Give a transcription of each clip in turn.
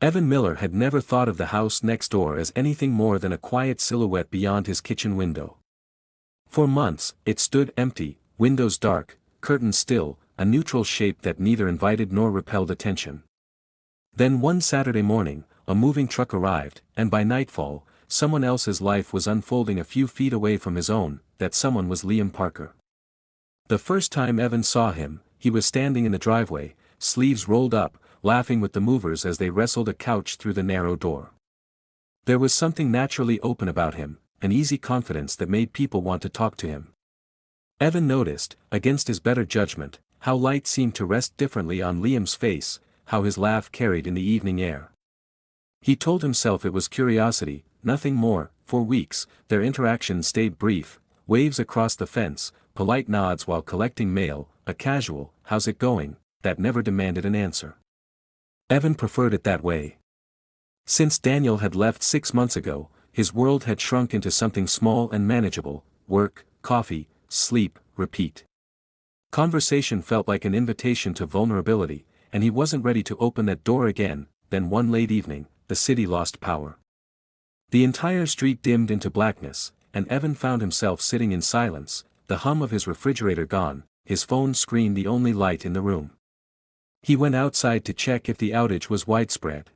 Evan Miller had never thought of the house next door as anything more than a quiet silhouette beyond his kitchen window. For months, it stood empty, windows dark, curtains still, a neutral shape that neither invited nor repelled attention. Then one Saturday morning, a moving truck arrived, and by nightfall, someone else's life was unfolding a few feet away from his own. That someone was Liam Parker. The first time Evan saw him, he was standing in the driveway, sleeves rolled up, laughing with the movers as they wrestled a couch through the narrow door. There was something naturally open about him, an easy confidence that made people want to talk to him. Evan noticed, against his better judgment, how light seemed to rest differently on Liam's face, how his laugh carried in the evening air. He told himself it was curiosity, nothing more. For weeks, their interaction stayed brief, waves across the fence, polite nods while collecting mail, a casual, "How's it going?" that never demanded an answer. Evan preferred it that way. Since Daniel had left 6 months ago, his world had shrunk into something small and manageable: work, coffee, sleep, repeat. Conversation felt like an invitation to vulnerability, and he wasn't ready to open that door again. Then one late evening, the city lost power. The entire street dimmed into blackness, and Evan found himself sitting in silence, the hum of his refrigerator gone, his phone screen the only light in the room. He went outside to check if the outage was widespread.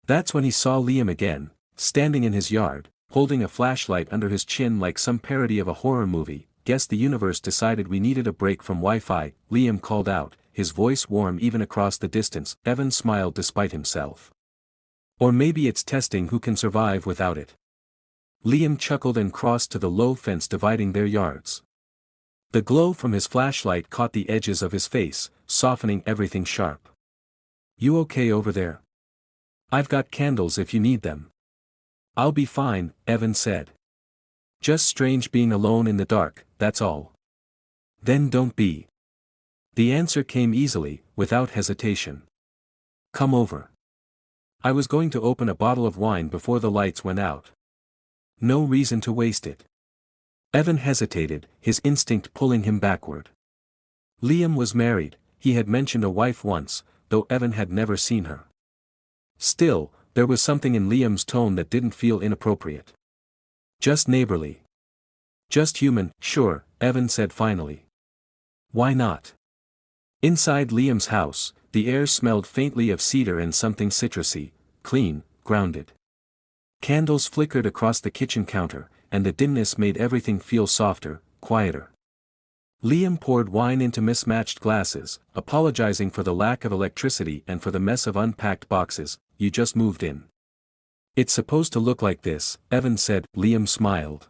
That's when he saw Liam again, standing in his yard, holding a flashlight under his chin like some parody of a horror movie. "Guess the universe decided we needed a break from Wi-Fi," Liam called out, his voice warm even across the distance. Evan smiled despite himself. "Or maybe it's testing who can survive without it." Liam chuckled and crossed to the low fence dividing their yards. The glow from his flashlight caught the edges of his face, softening everything sharp. "You okay over there? I've got candles if you need them." "I'll be fine," Evan said. "Just strange being alone in the dark, that's all." "Then don't be." The answer came easily, without hesitation. "Come over. I was going to open a bottle of wine before the lights went out. No reason to waste it." Evan hesitated, his instinct pulling him backward. Liam was married, he had mentioned a wife once, though Evan had never seen her. Still, there was something in Liam's tone that didn't feel inappropriate. "Just neighborly. Just human." "Sure," Evan said finally. "Why not?" Inside Liam's house, the air smelled faintly of cedar and something citrusy, clean, grounded. Candles flickered across the kitchen counter, and the dimness made everything feel softer, quieter. Liam poured wine into mismatched glasses, apologizing for the lack of electricity and for the mess of unpacked boxes. "You just moved in." "It's supposed to look like this," Evan said. Liam smiled.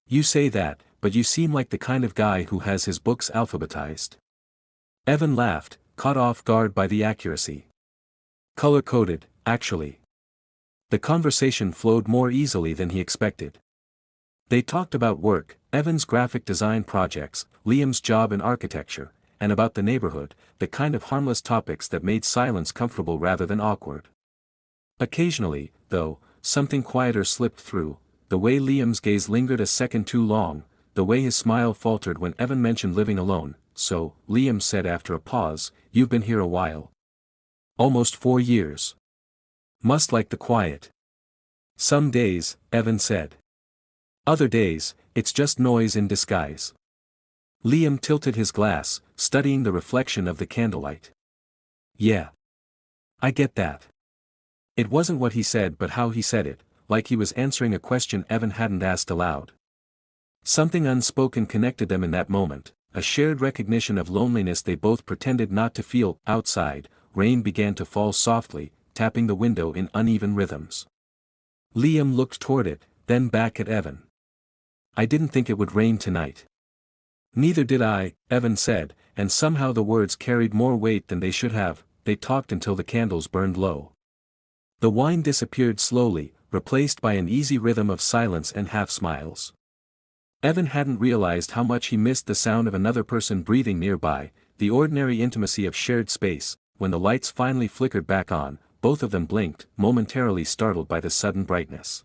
"You say that, but you seem like the kind of guy who has his books alphabetized." Evan laughed, caught off guard by the accuracy. "Color-coded, actually." The conversation flowed more easily than he expected. They talked about work, Evan's graphic design projects, Liam's job in architecture, and about the neighborhood, the kind of harmless topics that made silence comfortable rather than awkward. Occasionally, though, something quieter slipped through, the way Liam's gaze lingered a second too long, the way his smile faltered when Evan mentioned living alone. "So," Liam said after a pause, "you've been here a while." "Almost 4 years. Must like the quiet." "Some days," Evan said. "Other days, it's just noise in disguise." Liam tilted his glass, studying the reflection of the candlelight. "Yeah. I get that." It wasn't what he said but how he said it, like he was answering a question Evan hadn't asked aloud. Something unspoken connected them in that moment, a shared recognition of loneliness they both pretended not to feel. Outside, rain began to fall softly, tapping the window in uneven rhythms. Liam looked toward it, then back at Evan. "I didn't think it would rain tonight." "Neither did I," Evan said, and somehow the words carried more weight than they should have. They talked until the candles burned low. The wine disappeared slowly, replaced by an easy rhythm of silence and half-smiles. Evan hadn't realized how much he missed the sound of another person breathing nearby, the ordinary intimacy of shared space. When the lights finally flickered back on, both of them blinked, momentarily startled by the sudden brightness.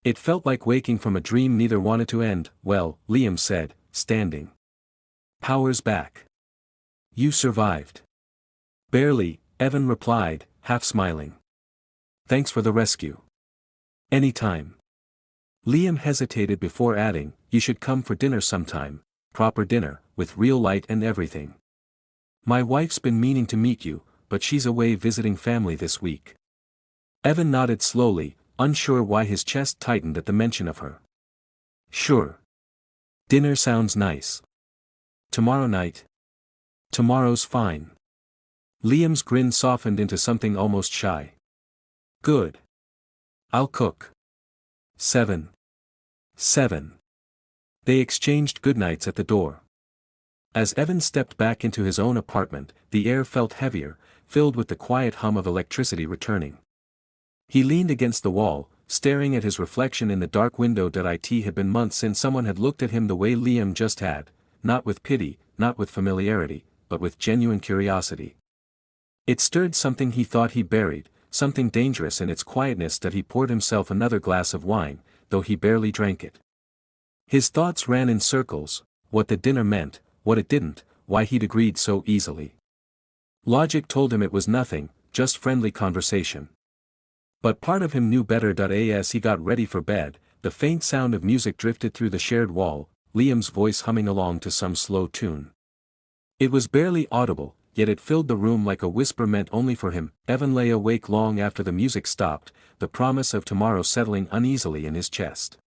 It felt like waking from a dream neither wanted to end. "Well," Liam said, standing. "Power's back. You survived." "Barely," Evan replied, half smiling. Thanks for the rescue. Anytime. Liam hesitated before adding, you should come for dinner sometime, proper dinner, with real light and everything. My wife's been meaning to meet you, but she's away visiting family this week. Evan nodded slowly, unsure why his chest tightened at the mention of her. Sure. Dinner sounds nice. Tomorrow night? Tomorrow's fine. Liam's grin softened into something almost shy. Good. I'll cook. 7. They exchanged goodnights at the door. As Evan stepped back into his own apartment, the air felt heavier, filled with the quiet hum of electricity returning. He leaned against the wall, staring at his reflection in the dark window. It had been months since someone had looked at him the way Liam just had, not with pity, not with familiarity, but with genuine curiosity. It stirred something he thought he buried, something dangerous in its quietness. He poured himself another glass of wine, though he barely drank it. His thoughts ran in circles, what the dinner meant, what it didn't, why he'd agreed so easily. Logic told him it was nothing, just friendly conversation. But part of him knew better. As he got ready for bed, the faint sound of music drifted through the shared wall, Liam's voice humming along to some slow tune. It was barely audible, yet it filled the room like a whisper meant only for him. Evan lay awake long after the music stopped, the promise of tomorrow settling uneasily in his chest.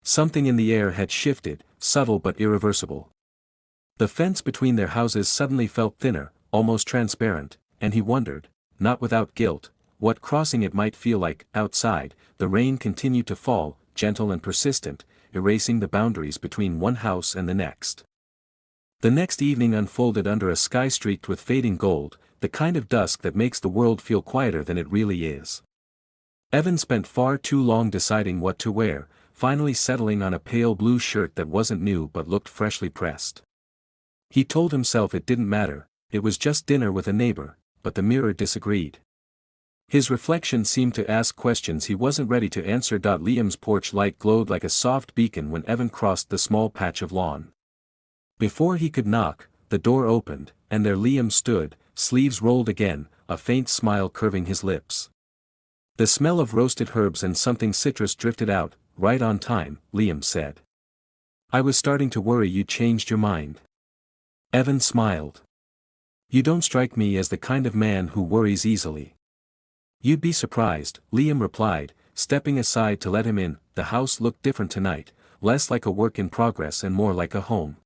Something in the air had shifted, subtle but irreversible. The fence between their houses suddenly felt thinner, almost transparent, and he wondered, not without guilt, what crossing it might feel like. Outside, the rain continued to fall, gentle and persistent, erasing the boundaries between one house and the next. The next evening unfolded under a sky streaked with fading gold, the kind of dusk that makes the world feel quieter than it really is. Evan spent far too long deciding what to wear, finally settling on a pale blue shirt that wasn't new but looked freshly pressed. He told himself it didn't matter, it was just dinner with a neighbor, but the mirror disagreed. His reflection seemed to ask questions he wasn't ready to answer. Liam's porch light glowed like a soft beacon when Evan crossed the small patch of lawn. Before he could knock, the door opened, and there Liam stood, sleeves rolled again, a faint smile curving his lips. The smell of roasted herbs and something citrus drifted out. Right on time, Liam said. I was starting to worry you'd changed your mind. Evan smiled. You don't strike me as the kind of man who worries easily. You'd be surprised, Liam replied, stepping aside to let him in. The house looked different tonight, less like a work in progress and more like a home.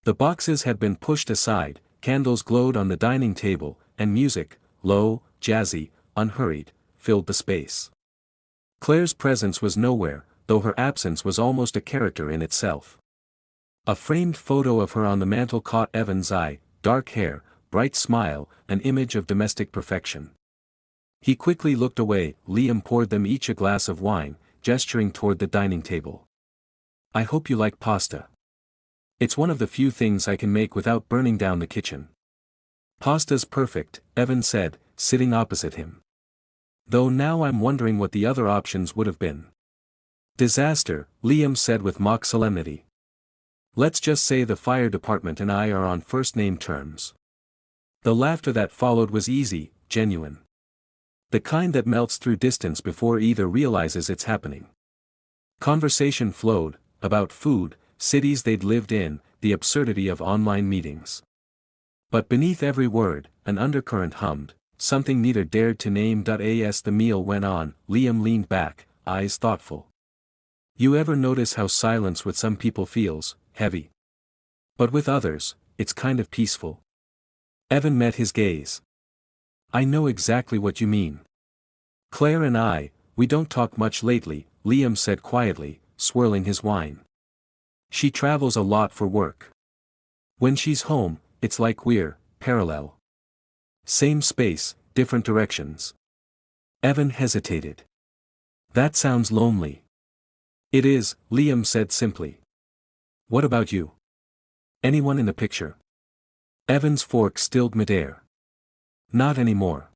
The boxes had been pushed aside, candles glowed on the dining table, and music, low, jazzy, unhurried, filled the space. Claire's presence was nowhere, though her absence was almost a character in itself. A framed photo of her on the mantel caught Evan's eye, dark hair, bright smile, an image of domestic perfection. He quickly looked away. Liam poured them each a glass of wine, gesturing toward the dining table. I hope you like pasta. It's one of the few things I can make without burning down the kitchen. Pasta's perfect, Evan said, sitting opposite him. Though now I'm wondering what the other options would have been. Disaster, Liam said with mock solemnity. Let's just say the fire department and I are on first-name terms. The laughter that followed was easy, genuine. The kind that melts through distance before either realizes it's happening. Conversation flowed, about food, cities they'd lived in, the absurdity of online meetings. But beneath every word, an undercurrent hummed, something neither dared to name. As the meal went on, Liam leaned back, eyes thoughtful. You ever notice how silence with some people feels heavy? But with others, it's kind of peaceful. Evan met his gaze. I know exactly what you mean. Claire and I, we don't talk much lately, Liam said quietly, swirling his wine. She travels a lot for work. When she's home, it's like we're parallel. Same space, different directions. Evan hesitated. That sounds lonely. It is, Liam said simply. What about you? Anyone in the picture? Evan's fork stilled midair. Not anymore.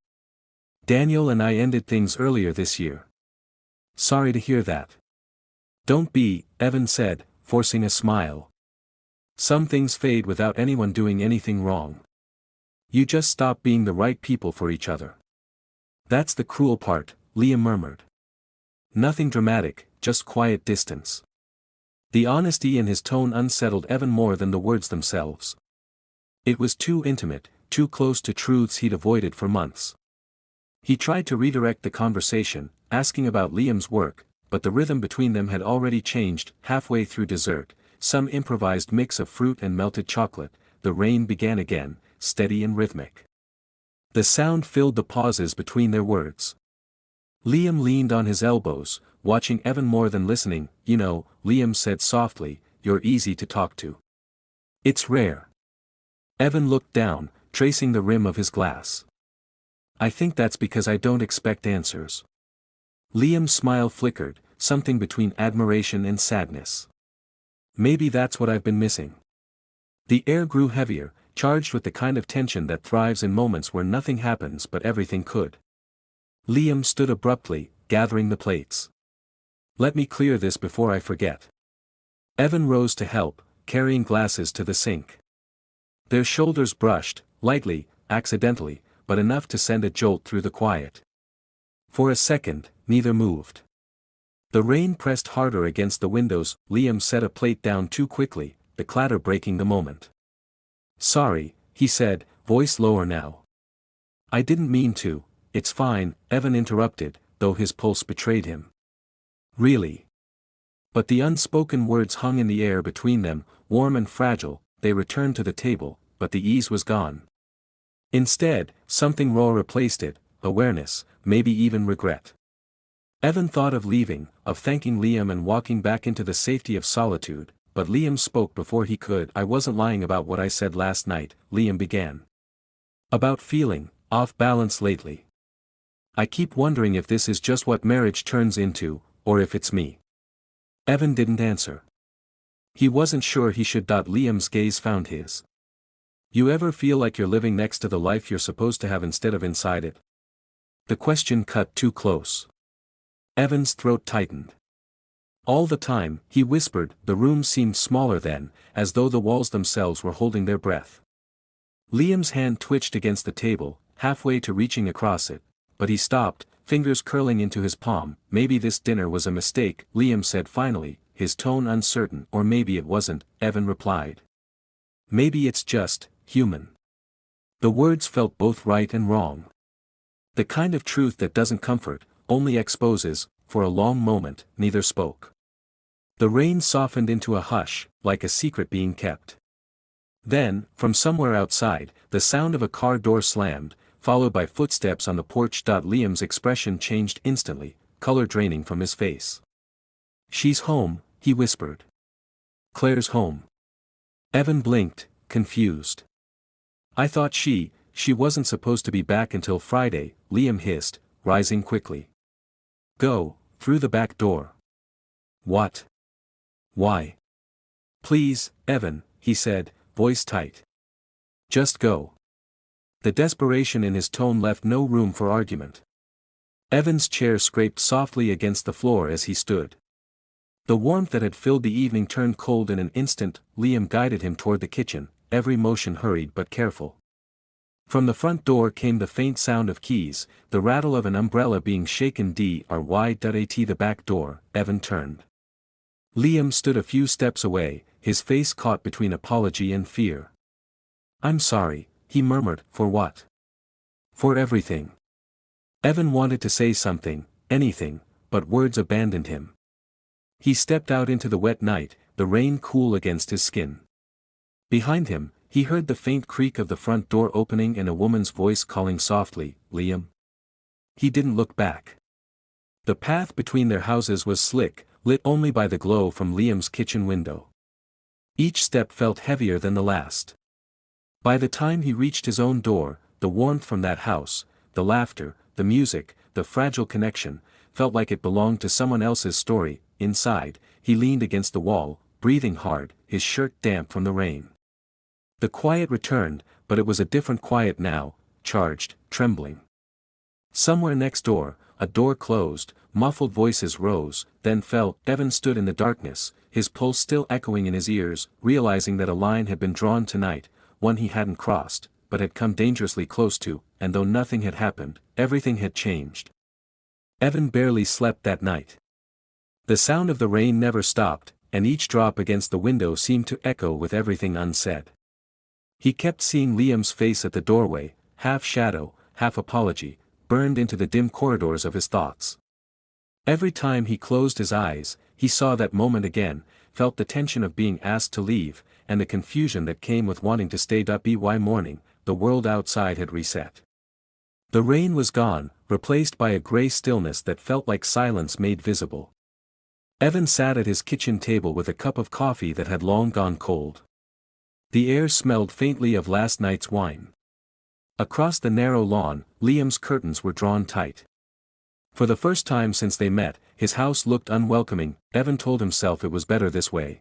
Daniel and I ended things earlier this year. Sorry to hear that. Don't be, Evan said, forcing a smile. Some things fade without anyone doing anything wrong. You just stop being the right people for each other. That's the cruel part, Liam murmured. Nothing dramatic, just quiet distance. The honesty in his tone unsettled Evan more than the words themselves. It was too intimate, too close to truths he'd avoided for months. He tried to redirect the conversation, asking about Liam's work, but the rhythm between them had already changed. Halfway through dessert, some improvised mix of fruit and melted chocolate, the rain began again, steady and rhythmic. The sound filled the pauses between their words. Liam leaned on his elbows, watching Evan more than listening. You know, Liam said softly, you're easy to talk to. It's rare. Evan looked down, tracing the rim of his glass. I think that's because I don't expect answers. Liam's smile flickered, something between admiration and sadness. Maybe that's what I've been missing. The air grew heavier, charged with the kind of tension that thrives in moments where nothing happens but everything could. Liam stood abruptly, gathering the plates. Let me clear this before I forget. Evan rose to help, carrying glasses to the sink. Their shoulders brushed, lightly, accidentally, but enough to send a jolt through the quiet. For a second, neither moved. The rain pressed harder against the windows. Liam set a plate down too quickly, the clatter breaking the moment. Sorry, he said, voice lower now. I didn't mean to. It's fine, Evan interrupted, though his pulse betrayed him. Really? But the unspoken words hung in the air between them, warm and fragile. They returned to the table, but the ease was gone. Instead, something raw replaced it, awareness, maybe even regret. Evan thought of leaving, of thanking Liam and walking back into the safety of solitude, but Liam spoke before he could. I wasn't lying about what I said last night, Liam began. About feeling off balance lately. I keep wondering if this is just what marriage turns into, or if it's me. Evan didn't answer. He wasn't sure he should. Liam's gaze found his. You ever feel like you're living next to the life you're supposed to have instead of inside it? The question cut too close. Evan's throat tightened. All the time, he whispered. The room seemed smaller then, as though the walls themselves were holding their breath. Liam's hand twitched against the table, halfway to reaching across it, but he stopped, fingers curling into his palm. Maybe this dinner was a mistake, Liam said finally, his tone uncertain. Or maybe it wasn't, Evan replied. Maybe it's just human. The words felt both right and wrong. The kind of truth that doesn't comfort, only exposes. For a long moment, neither spoke. The rain softened into a hush, like a secret being kept. Then, from somewhere outside, the sound of a car door slammed, followed by footsteps on the porch. Liam's expression changed instantly, color draining from his face. She's home, he whispered. Claire's home. Evan blinked, confused. I thought she wasn't supposed to be back until Friday, Liam hissed, rising quickly. Go, through the back door. What? Why? Please, Evan, he said, voice tight. Just go. The desperation in his tone left no room for argument. Evan's chair scraped softly against the floor as he stood. The warmth that had filled the evening turned cold in an instant. Liam guided him toward the kitchen, every motion hurried but careful. From the front door came the faint sound of keys, the rattle of an umbrella being shaken. At the back door, Evan turned. Liam stood a few steps away, his face caught between apology and fear. I'm sorry, he murmured. For what? For everything. Evan wanted to say something, anything, but words abandoned him. He stepped out into the wet night, the rain cool against his skin. Behind him, he heard the faint creak of the front door opening and a woman's voice calling softly, Liam. He didn't look back. The path between their houses was slick, lit only by the glow from Liam's kitchen window. Each step felt heavier than the last. By the time he reached his own door, the warmth from that house, the laughter, the music, the fragile connection, felt like it belonged to someone else's story. Inside, he leaned against the wall, breathing hard, his shirt damp from the rain. The quiet returned, but it was a different quiet now, charged, trembling. Somewhere next door, a door closed, muffled voices rose, then fell. Evan stood in the darkness, his pulse still echoing in his ears, realizing that a line had been drawn tonight, one he hadn't crossed. but had come dangerously close to, and though nothing had happened, everything had changed. Evan barely slept that night. The sound of the rain never stopped, and each drop against the window seemed to echo with everything unsaid. He kept seeing Liam's face at the doorway, half shadow, half apology, burned into the dim corridors of his thoughts. Every time he closed his eyes, he saw that moment again, felt the tension of being asked to leave, and the confusion that came with wanting to stay up. By morning, the world outside had reset. The rain was gone, replaced by a gray stillness that felt like silence made visible. Evan sat at his kitchen table with a cup of coffee that had long gone cold. The air smelled faintly of last night's wine. Across the narrow lawn, Liam's curtains were drawn tight. For the first time since they met, his house looked unwelcoming. Evan told himself it was better this way.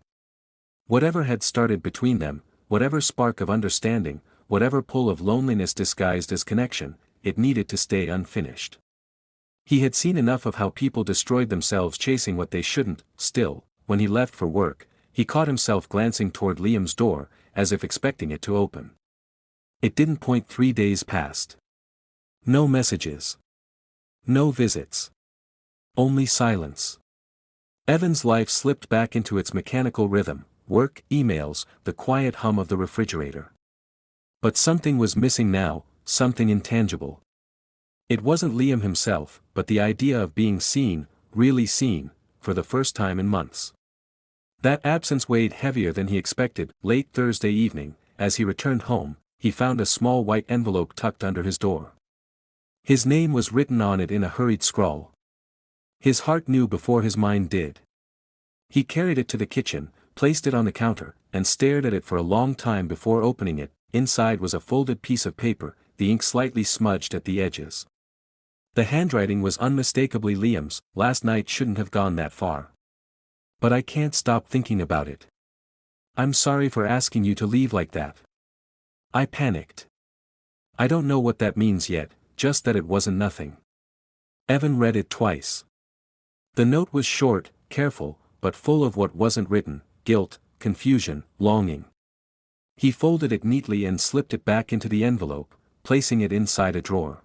Whatever had started between them, whatever spark of understanding, whatever pull of loneliness disguised as connection, it needed to stay unfinished. He had seen enough of how people destroyed themselves chasing what they shouldn't. Still, when he left for work, he caught himself glancing toward Liam's door, as if expecting it to open. It didn't. 3 days passed. No messages. No visits. Only silence. Evan's life slipped back into its mechanical rhythm, work, emails, the quiet hum of the refrigerator. But something was missing now, something intangible. It wasn't Liam himself, but the idea of being seen, really seen, for the first time in months. That absence weighed heavier than he expected. Late Thursday evening, as he returned home, he found a small white envelope tucked under his door. His name was written on it in a hurried scrawl. His heart knew before his mind did. He carried it to the kitchen, placed it on the counter, and stared at it for a long time before opening it. Inside was a folded piece of paper, the ink slightly smudged at the edges. The handwriting was unmistakably Liam's. Last night shouldn't have gone that far. But I can't stop thinking about it. I'm sorry for asking you to leave like that. I panicked. I don't know what that means yet, just that it wasn't nothing. Evan read it twice. The note was short, careful, but full of what wasn't written: guilt, confusion, longing. He folded it neatly and slipped it back into the envelope, placing it inside a drawer.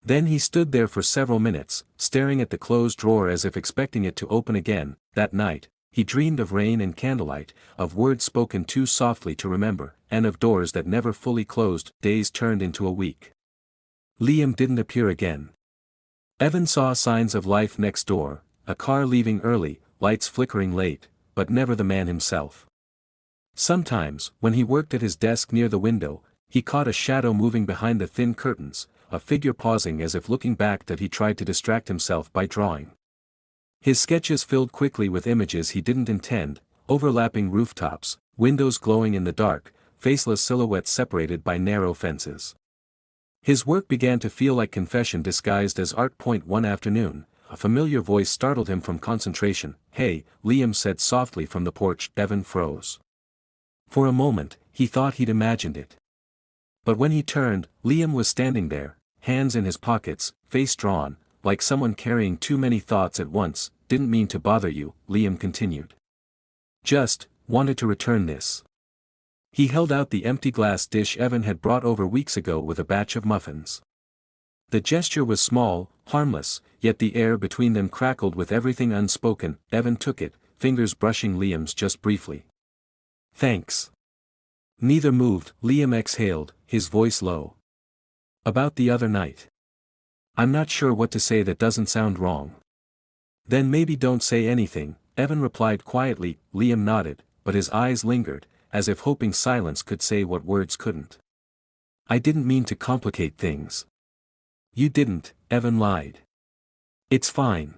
Then he stood there for several minutes, staring at the closed drawer as if expecting it to open again. That night, he dreamed of rain and candlelight, of words spoken too softly to remember, and of doors that never fully closed. Days turned into a week. Liam didn't appear again. Evan saw signs of life next door, a car leaving early, lights flickering late, but never the man himself. Sometimes, when he worked at his desk near the window, he caught a shadow moving behind the thin curtains, a figure pausing as if looking back that he tried to distract himself by drawing. His sketches filled quickly with images he didn't intend: overlapping rooftops, windows glowing in the dark, faceless silhouettes separated by narrow fences. His work began to feel like confession disguised as art. One afternoon, a familiar voice startled him from concentration. "Hey," Liam said softly from the porch. Evan froze. For a moment, he thought he'd imagined it. But when he turned, Liam was standing there, hands in his pockets, face drawn, like someone carrying too many thoughts at once. "Didn't mean to bother you," Liam continued. "Just wanted to return this." He held out the empty glass dish Evan had brought over weeks ago with a batch of muffins. The gesture was small, harmless, yet the air between them crackled with everything unspoken. Evan took it, fingers brushing Liam's just briefly. "Thanks." Neither moved. Liam exhaled, his voice low. "About the other night. I'm not sure what to say that doesn't sound wrong." "Then maybe don't say anything," Evan replied quietly. Liam nodded, but his eyes lingered, as if hoping silence could say what words couldn't. "I didn't mean to complicate things." "You didn't," Evan lied. "It's fine."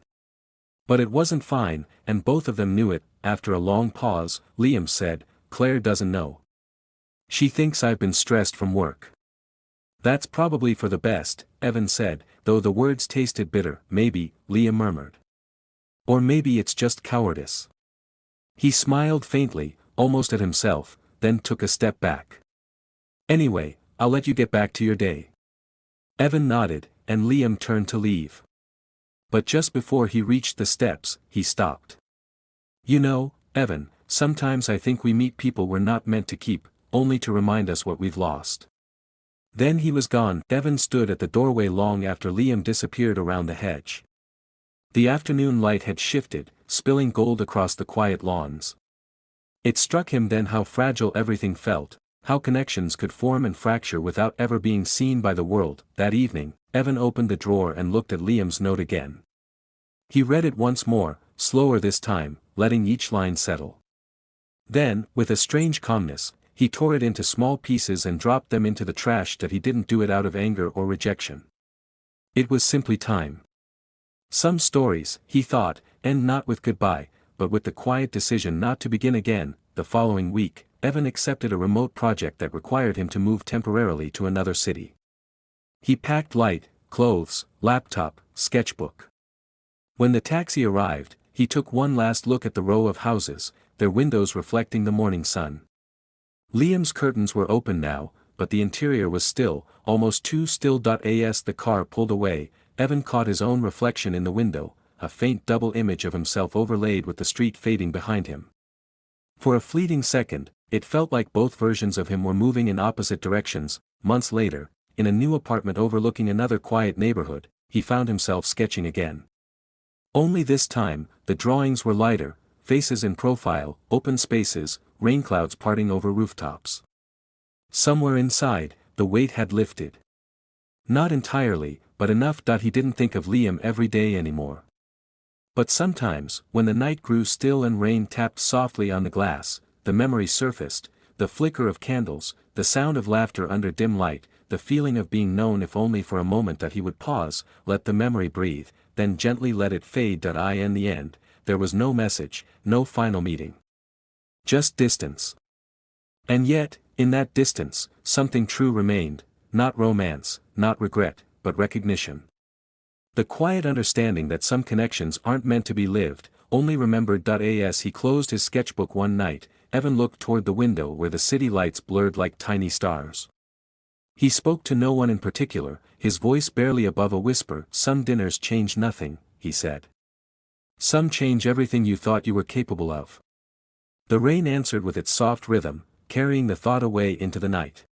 But it wasn't fine, and both of them knew it. After a long pause, Liam said, "Claire doesn't know. She thinks I've been stressed from work." "That's probably for the best," Evan said, though the words tasted bitter. "Maybe," Liam murmured. "Or maybe it's just cowardice." He smiled faintly, almost at himself, then took a step back. "Anyway, I'll let you get back to your day." Evan nodded, and Liam turned to leave. But just before he reached the steps, he stopped. "You know, Evan, sometimes I think we meet people we're not meant to keep, only to remind us what we've lost." Then he was gone. Evan stood at the doorway long after Liam disappeared around the hedge. The afternoon light had shifted, spilling gold across the quiet lawns. It struck him then how fragile everything felt, how connections could form and fracture without ever being seen by the world. That evening, Evan opened the drawer and looked at Liam's note again. He read it once more, slower this time, letting each line settle. Then, with a strange calmness, he tore it into small pieces and dropped them into the trash. That he didn't do it out of anger or rejection. It was simply time. Some stories, he thought, end not with goodbye, but with the quiet decision not to begin again. The following week, Evan accepted a remote project that required him to move temporarily to another city. He packed light, clothes, laptop, sketchbook. When the taxi arrived, he took one last look at the row of houses, their windows reflecting the morning sun. Liam's curtains were open now, but the interior was still, almost too still. As the car pulled away, Evan caught his own reflection in the window, a faint double image of himself overlaid with the street fading behind him. For a fleeting second, it felt like both versions of him were moving in opposite directions. Months later, in a new apartment overlooking another quiet neighborhood, he found himself sketching again. Only this time, the drawings were lighter, faces in profile, open spaces, rainclouds parting over rooftops. Somewhere inside, the weight had lifted. Not entirely, but enough. He didn't think of Liam every day anymore. But sometimes, when the night grew still and rain tapped softly on the glass, the memory surfaced, the flicker of candles, the sound of laughter under dim light, the feeling of being known if only for a moment. He would pause, let the memory breathe, then gently let it fade. In the end, there was no message, no final meeting. Just distance. And yet, in that distance, something true remained, not romance, not regret, but recognition. The quiet understanding that some connections aren't meant to be lived, only remembered. As he closed his sketchbook one night, Evan looked toward the window where the city lights blurred like tiny stars. He spoke to no one in particular, his voice barely above a whisper. Some dinners change nothing, he said. Some change everything you thought you were capable of. The rain answered with its soft rhythm, carrying the thought away into the night.